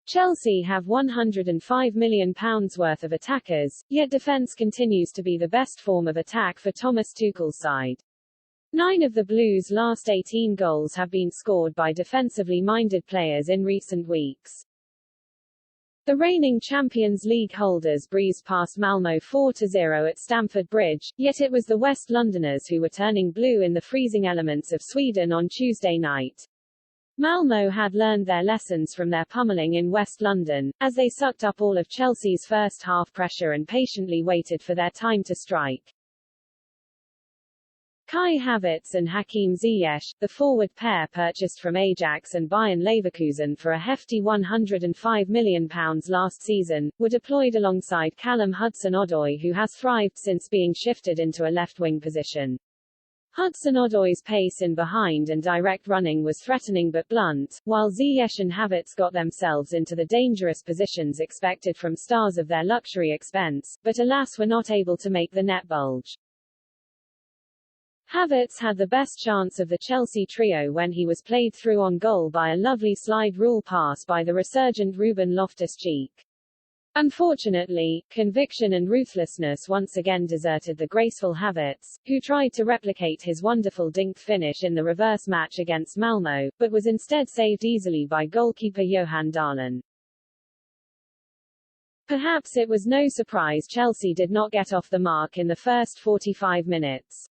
Chelsea have £105 million worth of attackers, yet defence continues to be the best form of attack for Thomas Tuchel's side. 9 of the Blues' last 18 goals have been scored by defensively minded players in recent weeks. The reigning Champions League holders breezed past Malmo 4-0 at Stamford Bridge, yet it was the West Londoners who were turning blue in the freezing elements of Sweden on Tuesday night. Malmo had learned their lessons from their pummeling in West London, as they sucked up all of Chelsea's first half pressure and patiently waited for their time to strike. Kai Havertz and Hakim Ziyech, the forward pair purchased from Ajax and Bayern Leverkusen for a hefty £105 million last season, were deployed alongside Callum Hudson-Odoi, who has thrived since being shifted into a left-wing position. Hudson-Odoi's pace in behind and direct running was threatening but blunt, while Ziyech and Havertz got themselves into the dangerous positions expected from stars of their luxury expense, but alas were not able to make the net bulge. Havertz had the best chance of the Chelsea trio when he was played through on goal by a lovely slide rule pass by the resurgent Ruben Loftus-Cheek. Unfortunately, conviction and ruthlessness once again deserted the graceful Havertz, who tried to replicate his wonderful dinked finish in the reverse match against Malmo, but was instead saved easily by goalkeeper Johan Dahlen. Perhaps it was no surprise Chelsea did not get off the mark in the first 45 minutes.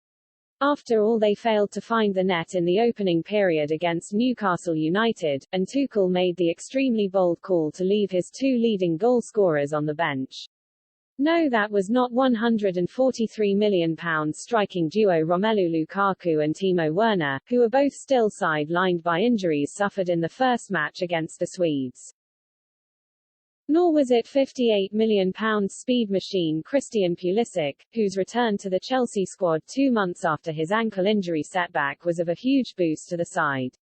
After all, they failed to find the net in the opening period against Newcastle United, and Tuchel made the extremely bold call to leave his 2 leading goal scorers on the bench. No, that was not £143 million striking duo Romelu Lukaku and Timo Werner, who were both still sidelined by injuries suffered in the first match against the Swedes. Nor was it £58 million speed machine Christian Pulisic, whose return to the Chelsea squad 2 months after his ankle injury setback was of a huge boost to the side.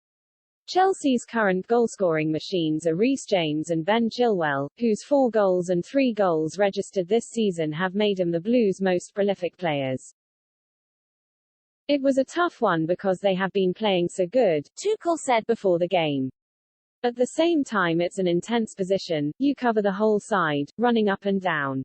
Chelsea's current goalscoring machines are Reece James and Ben Chilwell, whose 4 goals and 3 goals registered this season have made him the Blues' most prolific players. It was a tough one because they have been playing so good, Tuchel said before the game. At the same time it's an intense position, you cover the whole side, running up and down.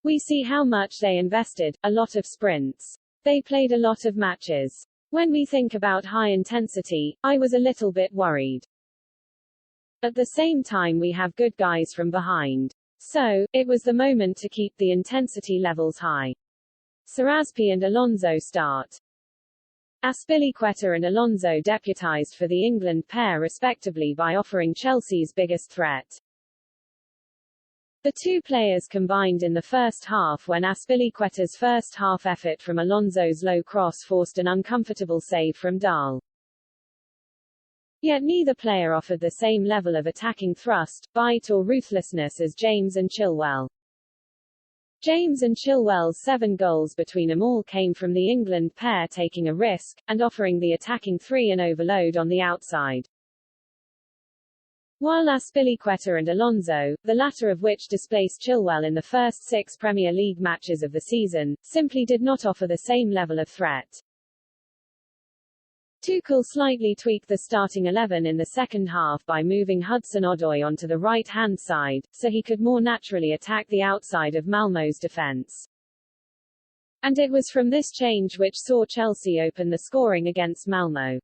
We see how much they invested, a lot of sprints. They played a lot of matches. When we think about high intensity, I was a little bit worried. At the same time we have good guys from behind. So, it was the moment to keep the intensity levels high. Sarrazpi and Alonso start. Azpilicueta and Alonso deputized for the England pair respectively by offering Chelsea's biggest threat. The 2 players combined in the first half when Azpilicueta's first half effort from Alonso's low cross forced an uncomfortable save from Dahl. Yet neither player offered the same level of attacking thrust, bite or ruthlessness as James and Chilwell. James and Chilwell's 7 goals between them all came from the England pair taking a risk, and offering the attacking 3 an overload on the outside. While Azpilicueta and Alonso, the latter of which displaced Chilwell in the first 6 Premier League matches of the season, simply did not offer the same level of threat. Tuchel slightly tweaked the starting 11 in the second half by moving Hudson-Odoi onto the right-hand side, so he could more naturally attack the outside of Malmo's defence. And it was from this change which saw Chelsea open the scoring against Malmo.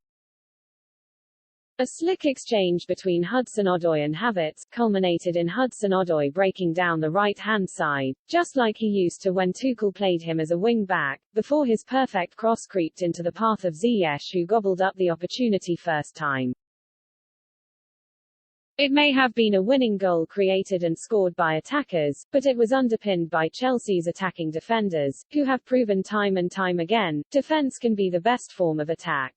A slick exchange between Hudson-Odoi and Havertz culminated in Hudson-Odoi breaking down the right-hand side, just like he used to when Tuchel played him as a wing-back, before his perfect cross creeped into the path of Ziyech, who gobbled up the opportunity first time. It may have been a winning goal created and scored by attackers, but it was underpinned by Chelsea's attacking defenders, who have proven time and time again, defence can be the best form of attack.